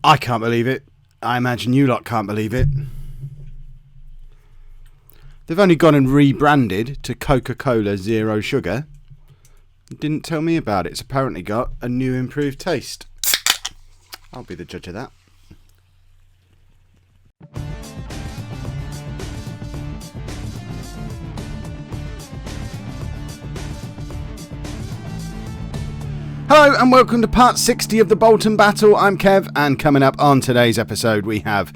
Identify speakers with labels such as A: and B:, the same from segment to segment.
A: I can't believe it. I imagine you lot can't believe it. They've only gone and rebranded to Coca-Cola Zero Sugar. Didn't tell me about it. It's apparently got a new improved taste. I'll be the judge of that. Hello and welcome to part 60 of the Bolton battle. I'm Kev, and coming up on today's episode we have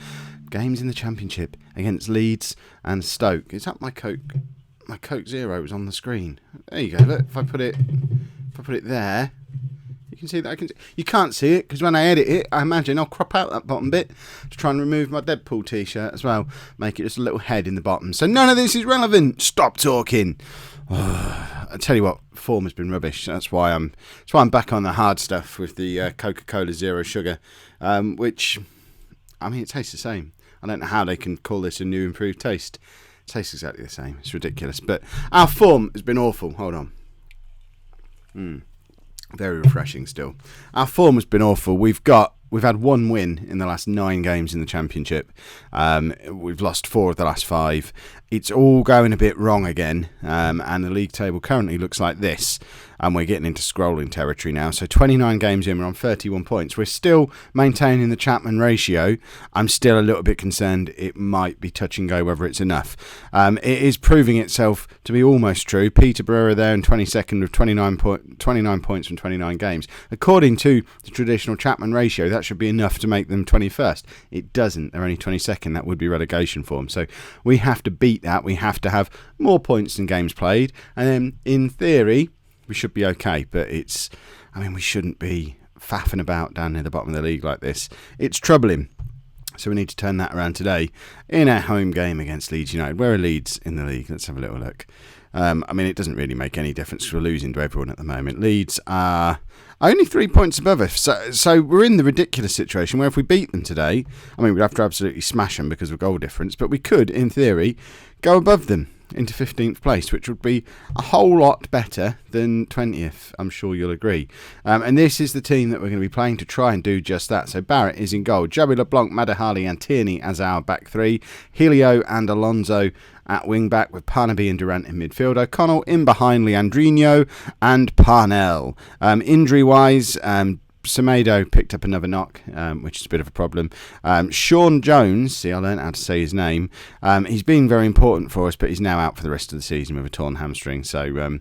A: games in the Championship against Leeds and Stoke. Is that my Coke Zero is on the screen? There you go. Look, if I put it there, you can see that. You can't see it because when I edit it, I imagine I'll crop out that bottom bit to try and remove my Deadpool t-shirt as well, make it just a little head in the bottom. So none of this is relevant. Stop talking. I tell you what, form has been rubbish. That's why I'm back on the hard stuff with the Coca-Cola Zero Sugar, which, I mean, it tastes the same. I don't know how they can call this a new improved taste. It tastes exactly the same. It's ridiculous. But our form has been awful. Hold on. Very refreshing still. Our form has been awful. We've had one win in the last 9 games in the Championship. We've lost 4 of the last 5. It's all going a bit wrong again, and the league table currently looks like this, and we're getting into scrolling territory now. So 29 games in, we're on 31 points. We're still maintaining the Chapman ratio. I'm still a little bit concerned it might be touch and go whether it's enough. It is proving itself to be almost true. Peterborough are there in 22nd with 29 points from 29 games. According to the traditional Chapman ratio, that should be enough to make them 21st. It doesn't. They're only 22nd. That would be relegation for them. So we have to beat that. We have to have more points than games played, and then in theory we should be okay. But we shouldn't be faffing about down near the bottom of the league like this. It's troubling. So we need to turn that around today in our home game against Leeds United. Where are Leeds in the league? Let's have a little look. It doesn't really make any difference because we're losing to everyone at the moment. Leeds are only 3 points above us. So we're in the ridiculous situation where if we beat them today, we'd have to absolutely smash them because of goal difference, but we could, in theory, go above them into 15th place, which would be a whole lot better than 20th. I'm sure you'll agree. And this is the team that we're going to be playing to try and do just that. So Barrett is in goal. Joey LeBlanc, Madahali and Tierney as our back 3. Helio and Alonso at wing back with Parnaby and Durant in midfield. O'Connell in behind Leandrinho and Parnell. Injury wise, Semedo picked up another knock, which is a bit of a problem. Sean Jones, see, I learned how to say his name. He's been very important for us, but he's now out for the rest of the season with a torn hamstring. So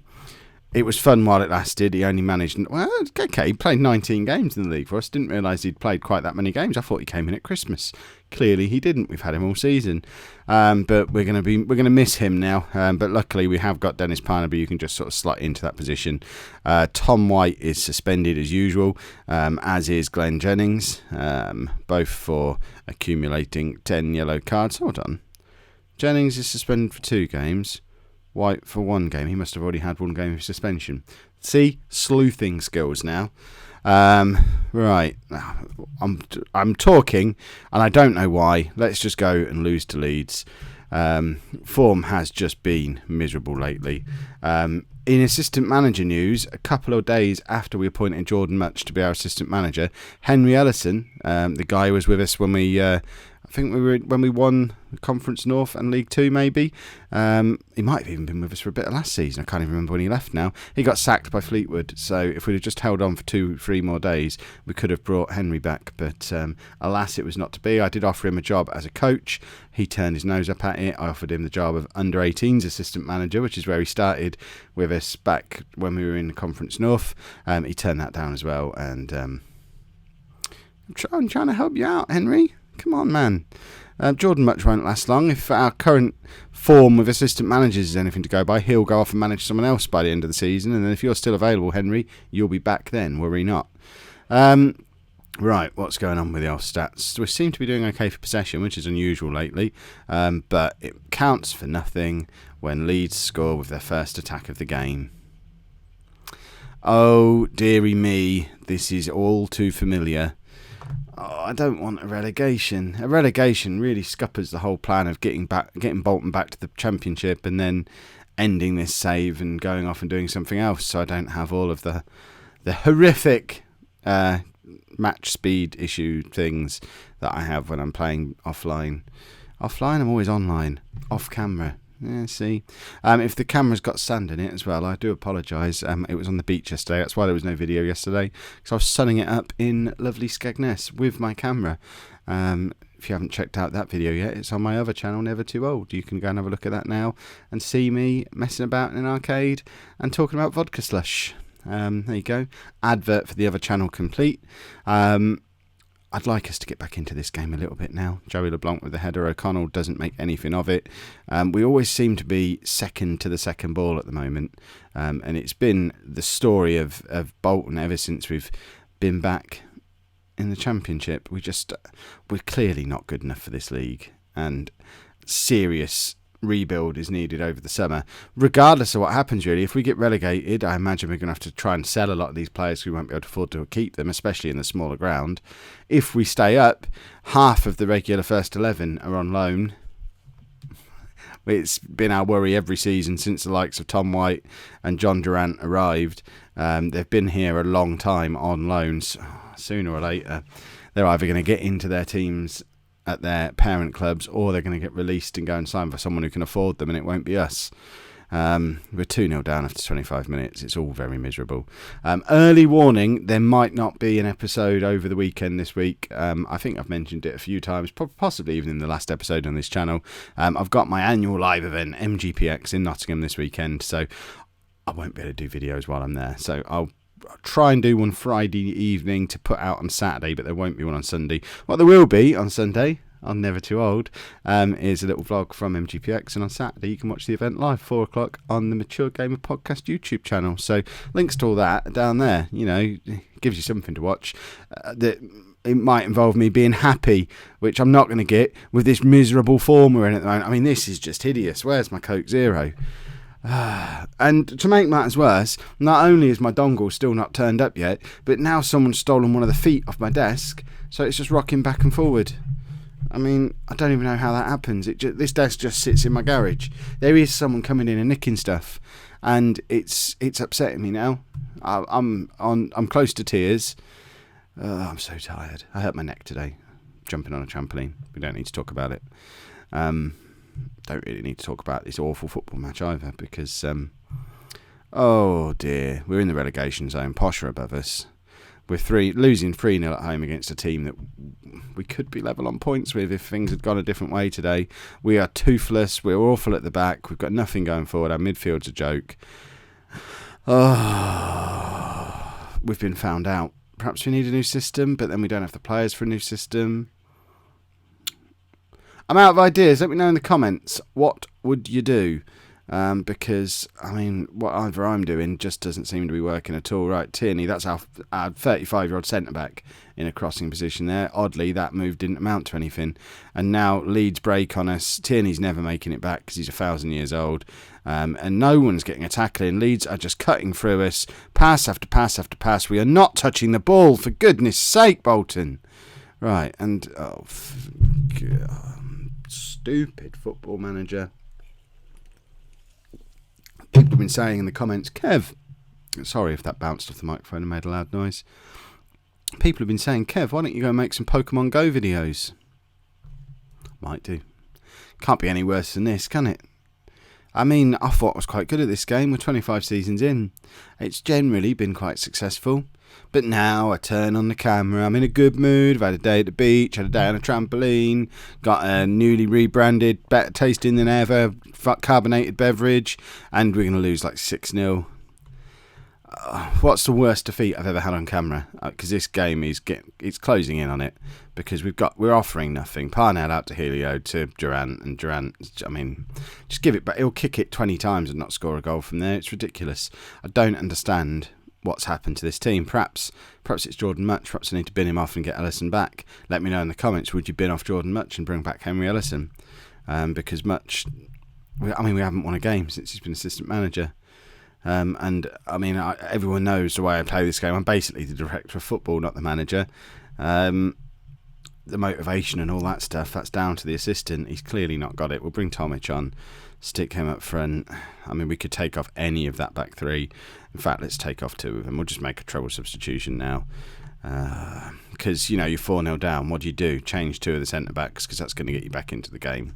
A: it was fun while it lasted. He only managed, he played 19 games in the league for us. Didn't realise he'd played quite that many games. I thought he came in at Christmas. Clearly he didn't. We've had him all season. But we're going to miss him now. But luckily we have got Dennis Parnaby. You can just sort of slot into that position. Tom White is suspended as usual, as is Glenn Jennings, both for accumulating 10 yellow cards. Hold on. Jennings is suspended for 2 games. White for 1 game. He must have already had 1 game of suspension. See, sleuthing skills now. Right, I'm talking, and I don't know why. Let's just go and lose to Leeds. Form has just been miserable lately. In assistant manager news, a couple of days after we appointed Jordan Much to be our assistant manager, Henry Ellison, the guy who was with us when we won the Conference North and League 2 maybe. He might have even been with us for a bit of last season. I can't even remember when he left now. He got sacked by Fleetwood, so if we'd have just held on for 2-3 more days, we could have brought Henry back. But alas, it was not to be. I did offer him a job as a coach. He turned his nose up at it. I offered him the job of under-18s assistant manager, which is where he started with us back when we were in Conference North. He turned that down as well, and I'm trying to help you out, Henry. Come on, man. Jordan Much won't last long. If our current form with assistant managers is anything to go by, he'll go off and manage someone else by the end of the season. And then if you're still available, Henry, you'll be back then. Worry not. Right, what's going on with the old stats? We seem to be doing okay for possession, which is unusual lately. But it counts for nothing when Leeds score with their first attack of the game. Oh, dearie me, this is all too familiar. Oh, I don't want a relegation. A relegation really scuppers the whole plan of getting Bolton back to the Championship and then ending this save and going off and doing something else. So I don't have all of the horrific match speed issue things that I have when I'm playing offline. Offline, I'm always online. Off camera. Yeah, see. If the camera's got sand in it as well, I do apologise. It was on the beach yesterday. That's why there was no video yesterday. Because I was sunning it up in lovely Skegness with my camera. If you haven't checked out that video yet, it's on my other channel, Never Too Old. You can go and have a look at that now and see me messing about in an arcade and talking about vodka slush. There you go. Advert for the other channel complete. I'd like us to get back into this game a little bit now. Joey LeBlanc with the header. O'Connell doesn't make anything of it. We always seem to be second to the second ball at the moment. And it's been the story of Bolton ever since we've been back in the Championship. We're clearly not good enough for this league. And serious rebuild is needed over the summer. Regardless of what happens, really, if we get relegated, I imagine we're going to have to try and sell a lot of these players. We won't be able to afford to keep them, especially in the smaller ground. If we stay up, half of the regular first 11 are on loan. It's been our worry every season since the likes of Tom White and John Durant arrived. They've been here a long time on loans. Sooner or later, they're either going to get into their teams at their parent clubs, or they're going to get released and go and sign for someone who can afford them, and it won't be us. We're 2-0 down after 25 minutes. It's all very miserable. Early warning, there might not be an episode over the weekend this week. I think I've mentioned it a few times, possibly even in the last episode on this channel. I've got my annual live event, MGPX, in Nottingham this weekend, so I won't be able to do videos while I'm there. So I'll try and do one Friday evening to put out on Saturday, but there won't be one on Sunday. What there will be on Sunday, on Never Too Old, is a little vlog from MGPX, and on Saturday you can watch the event live 4 o'clock on the Mature Gamer Podcast YouTube channel. So links to all that down there. You know, gives you something to watch. That it might involve me being happy, which I'm not going to get with this miserable form we're in at the moment. I mean, this is just hideous. Where's my Coke Zero? And to make matters worse, not only is my dongle still not turned up yet, but now someone's stolen one of the feet off my desk, so it's just rocking back and forward. I mean, I don't even know how that happens. This desk just sits in my garage. There is someone coming in and nicking stuff, and it's upsetting me now. I'm close to tears. I'm so tired. I hurt my neck today, jumping on a trampoline. We don't need to talk about it. Don't really need to talk about this awful football match either, because oh dear, we're in the relegation zone. Posh are above us. We're losing 3-0 at home against a team that we could be level on points with if things had gone a different way today. We are toothless. We're awful at the back. We've got nothing going forward. Our midfield's a joke. Oh, we've been found out. Perhaps we need a new system, but then we don't have the players for a new system. I'm out of ideas. Let me know in the comments. What would you do? Because, I mean, whatever I'm doing just doesn't seem to be working at all. Right, Tierney, that's our 35-year-old centre-back in a crossing position there. Oddly, that move didn't amount to anything. And now Leeds break on us. Tierney's never making it back because he's 1,000 years old. And no one's getting a tackle in. Leeds are just cutting through us. Pass after pass after pass. We are not touching the ball, for goodness sake, Bolton. Right, and... oh, God. Stupid football manager. People have been saying in the comments, Kev, sorry if that bounced off the microphone and made a loud noise. People have been saying, Kev, why don't you go and make some Pokemon Go videos? Might do. Can't be any worse than this, can it? I mean, I thought I was quite good at this game. We're 25 seasons in. It's generally been quite successful. But now I turn on the camera, I'm in a good mood, I've had a day at the beach, had a day on a trampoline, got a newly rebranded, better tasting than ever, carbonated beverage, and we're going to lose like 6-0. What's the worst defeat I've ever had on camera? Because this game it's closing in on it, because we're offering nothing. Parnell out to Helio to Durant, and Durant, I mean, just give it back. He'll kick it 20 times and not score a goal from there. It's ridiculous. I don't understand what's happened to this team. Perhaps it's Jordan Much. Perhaps I need to bin him off and get Ellison back. Let me know in the comments, would you bin off Jordan Much and bring back Henry Ellison? Because Much, we haven't won a game since he's been assistant manager. And I mean, everyone knows the way I play this game. I'm basically the director of football, not the manager. The motivation and all that stuff, that's down to the assistant. He's clearly not got it. We'll bring Tomic on, stick him up front. I mean, we could take off any of that back three. In fact, let's take off two of them. We'll just make a treble substitution now. Because, you're 4-0 down. What do? Change 2 of the centre-backs because that's going to get you back into the game.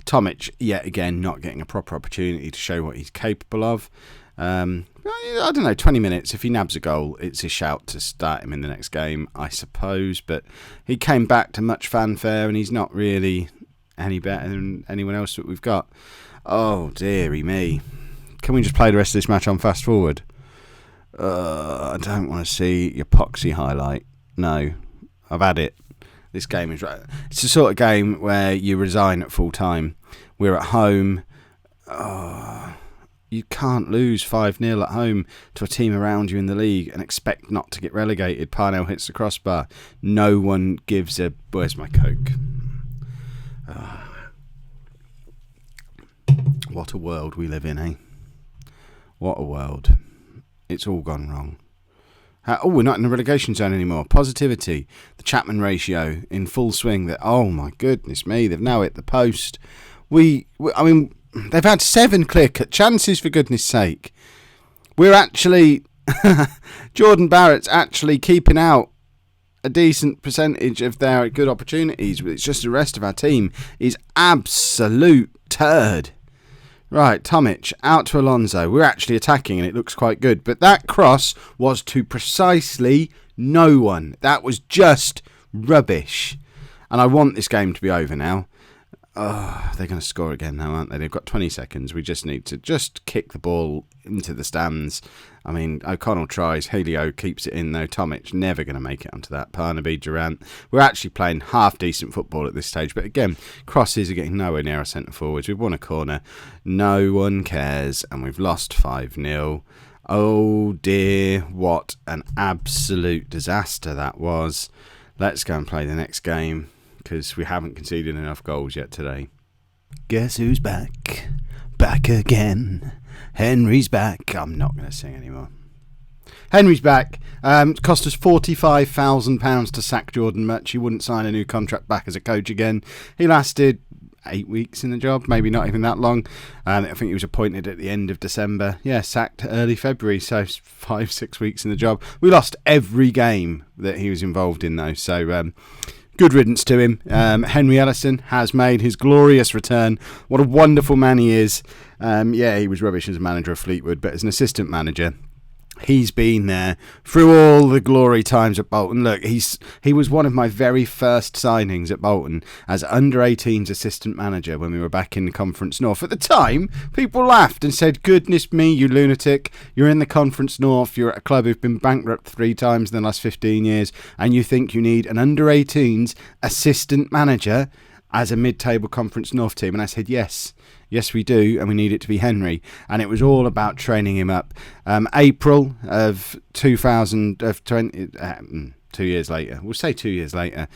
A: Tomic, yet again, not getting a proper opportunity to show what he's capable of. I don't know, 20 minutes. If he nabs a goal, it's a shout to start him in the next game, I suppose. But he came back to much fanfare and he's not really any better than anyone else that we've got. Oh, dearie me. Can we just play the rest of this match on fast forward? I don't want to see your Poxy highlight. No, I've had it. This game is right. It's the sort of game where you resign at full time. We're at home. You can't lose 5-0 at home to a team around you in the league and expect not to get relegated. Parnell hits the crossbar. No one gives a... Where's my Coke? What a world we live in, eh? What a world. It's all gone wrong. We're not in the relegation zone anymore. Positivity. The Chapman ratio in full swing. Oh, my goodness me. They've now hit the post. They've had 7 clear-cut chances, for goodness sake. We're actually... Jordan Barrett's actually keeping out a decent percentage of their good opportunities. It's just the rest of our team is absolute turd. Right, Tomic, out to Alonso. We're actually attacking and it looks quite good. But that cross was to precisely no one. That was just rubbish. And I want this game to be over now. They're going to score again now, aren't they? They've got 20 seconds. We just need to just kick the ball into the stands. I mean, O'Connell tries. Helio keeps it in, though. Tomic never going to make it onto that. Parnaby, Durant. We're actually playing half-decent football at this stage. But again, crosses are getting nowhere near our centre-forwards. We've won a corner. No one cares. And we've lost 5-0. Oh, dear. What an absolute disaster that was. Let's go and play the next game, because we haven't conceded enough goals yet today. Guess who's back? Back again. Henry's back. I'm not going to sing anymore. Henry's back. It cost us £45,000 to sack Jordan Much. He wouldn't sign a new contract back as a coach again. He lasted 8 weeks in the job, maybe not even that long. I think he was appointed at the end of December. Yeah, sacked early February, so 5-6 weeks in the job. We lost every game that he was involved in, though, so... good riddance to him. Henry Ellison has made his glorious return. What a wonderful man he is. He was rubbish as a manager of Fleetwood, but as an assistant manager, he's been there through all the glory times at Bolton. Look, he was one of my very first signings at Bolton as under-18s assistant manager when we were back in the Conference North. At the time, people laughed and said, goodness me, you lunatic, you're in the Conference North, you're at a club who've been bankrupt 3 times in the last 15 years, and you think you need an under-18s assistant manager as a mid-table Conference North team. And I said, yes, we do, and we need it to be Henry. And it was all about training him up. April of 2020, 2 years later, we'll say 2 years later,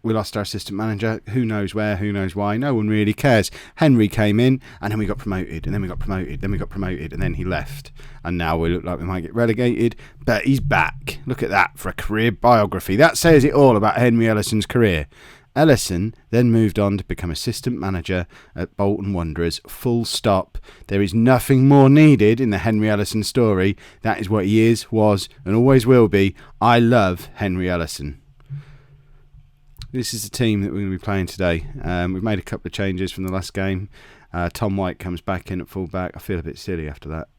A: we lost our assistant manager. Who knows where, who knows why, no one really cares. Henry came in, and then we got promoted, and then we got promoted, then we got promoted, and then he left. And now we look like we might get relegated, but he's back. Look at that for a career biography. That says it all about Henry Ellison's career. Ellison then moved on to become assistant manager at Bolton Wanderers. Full stop. There is nothing more needed in the Henry Ellison story. That is what he is, was, and always will be. I love Henry Ellison. This is the team that we're going to be playing today. We've made a couple of changes from the last game. Tom White comes back in at full back. I feel a bit silly after that.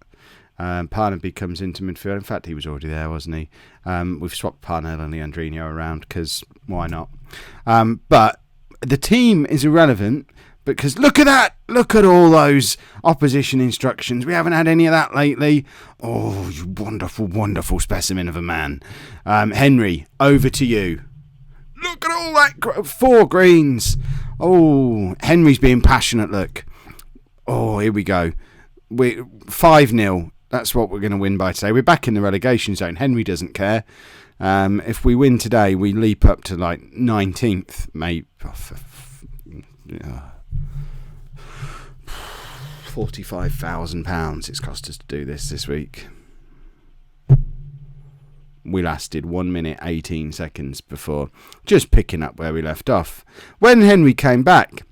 A: Parnaby comes into midfield. In fact, he was already there, wasn't he? We've swapped Parnell and Leandrinho around because why not? But the team is irrelevant because look at that! Look at all those opposition instructions. We haven't had any of that lately. Oh, you wonderful, wonderful specimen of a man. Henry, over to you. Look at all that 4 greens. Oh, Henry's being passionate, look. Oh, here we go. We're 5-0. That's what we're going to win by today. We're back in the relegation zone. Henry doesn't care. If we win today, we leap up to like 19th, maybe. £45,000 it's cost us to do this week. We lasted 1 minute 18 seconds before just picking up where we left off. When Henry came back,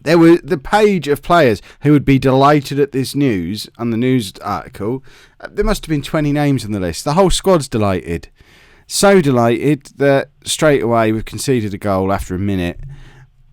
A: there were the page of players who would be delighted at this news on the news article. There must have been 20 names on the list. The whole squad's delighted. So delighted that straight away we've conceded a goal after a minute,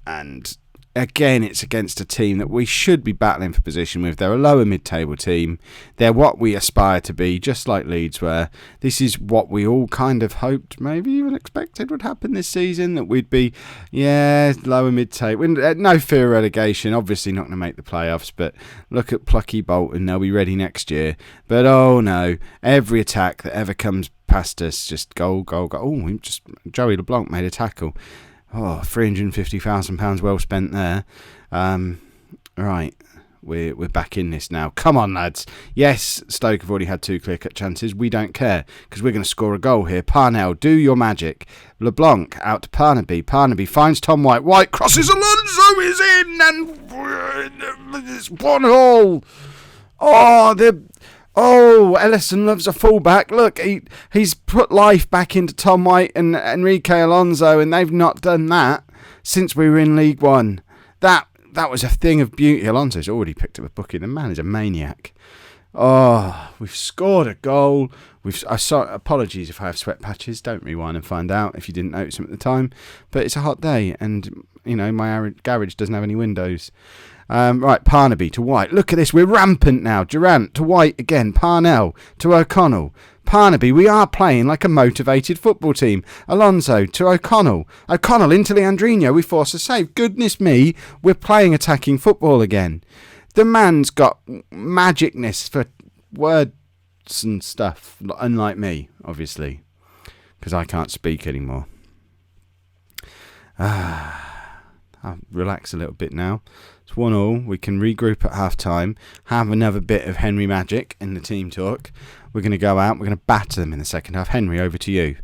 A: and again it's against a team that we should be battling for position with. They're a lower mid-table team. They're what we aspire to be, just like Leeds were. This is what we all kind of hoped, maybe even expected would happen this season, that we'd be, lower mid-table. No fear of relegation, obviously not going to make the playoffs, but look at plucky Bolton, they'll be ready next year. But oh no, every attack that ever comes past us, just goal. Oh, Joey LeBlanc made a tackle. Oh, £350,000 well spent there. Right, we're back in this now. Come on, lads. Yes, Stoke have already had 2 clear-cut chances. We don't care, because we're going to score a goal here. Parnell, do your magic. LeBlanc out to Parnaby. Parnaby finds Tom White. White crosses. Alonso is in, and it's 1-1. Ellison loves a fullback. Look, he's put life back into Tom White and Enrique Alonso, and they've not done that since we were in League One. That was a thing of beauty. Alonso's already picked up a booking. The man is a maniac. Oh, we've scored a goal. Apologies if I have sweat patches. Don't rewind and find out if you didn't notice them at the time. But it's a hot day, and my garage doesn't have any windows. Right, Parnaby to White. Look at this. We're rampant now. Durant to White again. Parnell to O'Connell. Parnaby, we are playing like a motivated football team. Alonso to O'Connell. O'Connell into Leandrinho. We force a save. Goodness me, we're playing attacking football again. The man's got magicness for words and stuff, unlike me, obviously, because I can't speak anymore. I'll relax a little bit now. It's 1-1. We can regroup at half-time, have another bit of Henry magic in the team talk. We're going to go out. We're going to batter them in the second half. Henry, over to you.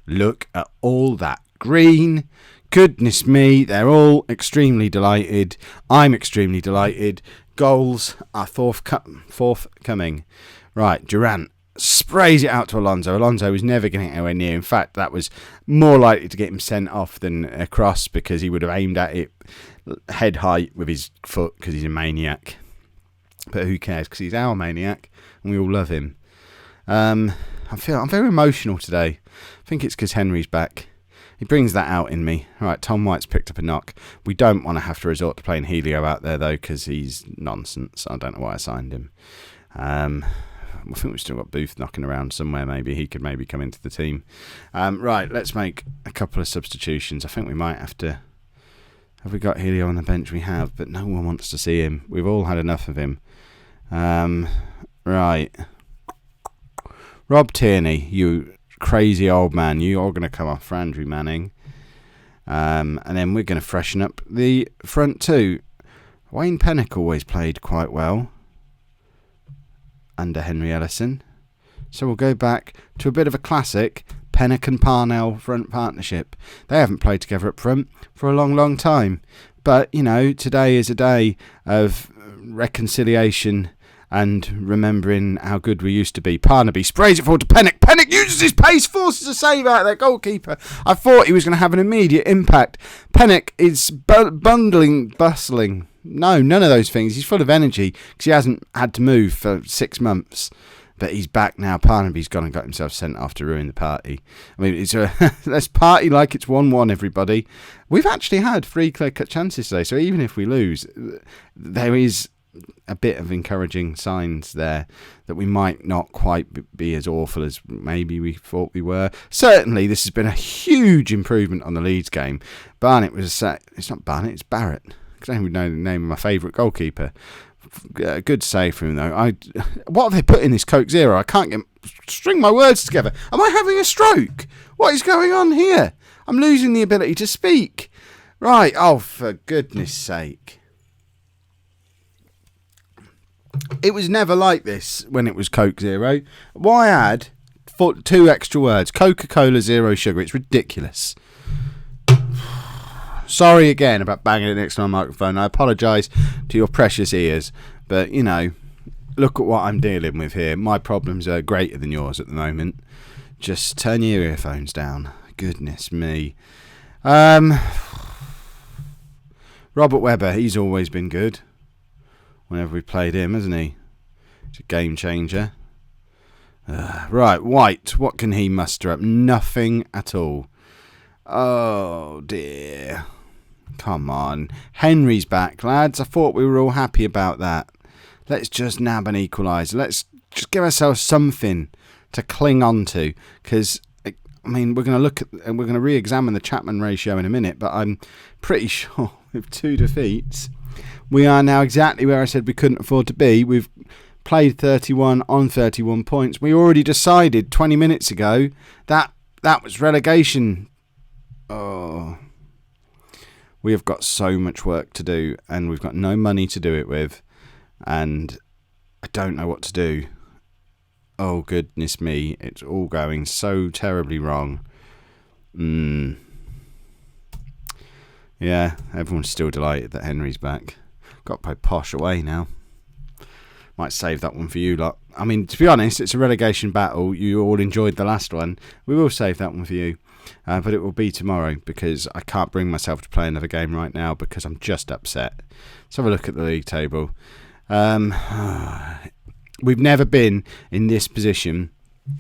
A: Look at all that green. Goodness me, they're all extremely delighted. I'm extremely delighted. Goals are forthcoming. Right, Durant sprays it out to Alonso. Alonso was never getting anywhere near. In fact, that was more likely to get him sent off than a cross, because he would have aimed at it head height with his foot, because he's a maniac. But who cares, because he's our maniac and we all love him. I'm very emotional today. I think it's because Henry's back. He brings that out in me. All right, Tom White's picked up a knock. We don't want to have to resort to playing Helio out there, though, because he's nonsense. I don't know why I signed him. I think we've still got Booth knocking around somewhere. Maybe he could come into the team. Right, let's make a couple of substitutions. I think we might have to. Have we got Helio on the bench? We have, but no one wants to see him. We've all had enough of him. Right. Rob Tierney, you crazy old man. You are going to come off for Andrew Manning. And then we're going to freshen up the front two. Wayne Pennock always played quite well under Henry Ellison. So we'll go back to a bit of a classic Pennock and Parnell front partnership. They haven't played together up front for a long, long time. But, today is a day of reconciliation and remembering how good we used to be. Parnaby sprays it forward to Pennock. Pennock uses his pace, forces a save out of their goalkeeper. I thought he was going to have an immediate impact. Pennock is bustling. No, none of those things. He's full of energy because he hasn't had to move for 6 months. But he's back now. Parnaby's gone and got himself sent off to ruin the party. I mean, let's party like it's 1-1, everybody. We've actually had 3 clear-cut chances today, so even if we lose, there is a bit of encouraging signs there that we might not quite be as awful as maybe we thought we were. Certainly, this has been a huge improvement on the Leeds game. Barnett was it's not Barnett, it's Barrett. I don't even know the name of my favourite goalkeeper. Good save from him, though. What have they put in this Coke Zero? I can't string my words together. Am I having a stroke? What is going on here? I'm losing the ability to speak. Right, oh, for goodness sake. It was never like this when it was Coke Zero. Why add 2 extra words? Coca-Cola Zero Sugar. It's ridiculous. Sorry again about banging it next to my microphone. I apologise to your precious ears. But, look at what I'm dealing with here. My problems are greater than yours at the moment. Just turn your earphones down. Goodness me. Robert Webber, he's always been good. Whenever we played him, hasn't he? He's a game changer. Right, White, what can he muster up? Nothing at all. Oh, dear. Come on. Henry's back, lads. I thought we were all happy about that. Let's just nab an equaliser. Let's just give ourselves something to cling on to. Because, I mean, we're going to look at and we're going to re-examine the Chapman ratio in a minute, but I'm pretty sure with 2 defeats, we are now exactly where I said we couldn't afford to be. We've played 31 on 31 points. We already decided 20 minutes ago that was relegation. Oh, we have got so much work to do, and we've got no money to do it with, and I don't know what to do. Oh, goodness me, it's all going so terribly wrong. Yeah, everyone's still delighted that Henry's back. Got to play Posh away now. Might save that one for you lot. I mean, to be honest, it's a relegation battle. You all enjoyed the last one. We will save that one for you. But it will be tomorrow because I can't bring myself to play another game right now because I'm just upset. Let's have a look at the league table. We've never been in this position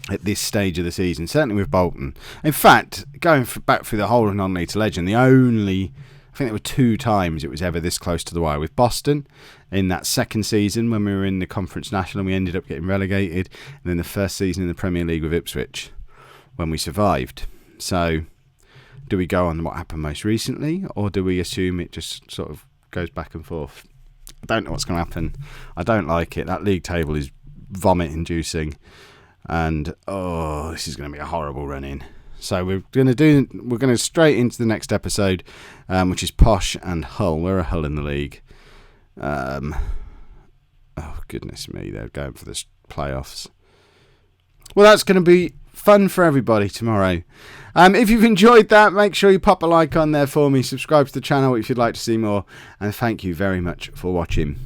A: at this stage of the season, certainly with Bolton. In fact, going back through the whole of non-league to legend, I think there were 2 times it was ever this close to the wire. With Boston in that second season when we were in the Conference National and we ended up getting relegated, and then the first season in the Premier League with Ipswich when we survived. So do we go on what happened most recently, or do we assume it just sort of goes back and forth? I don't know what's going to happen. I don't like it. That league table is vomit-inducing, and this is going to be a horrible run-in. So we're going to straight into the next episode, which is Posh and Hull. We're a Hull in the league. Oh, goodness me, they're going for the playoffs. Well, that's going to be fun for everybody tomorrow. If you've enjoyed that, make sure you pop a like on there for me. Subscribe to the channel if you'd like to see more. And thank you very much for watching.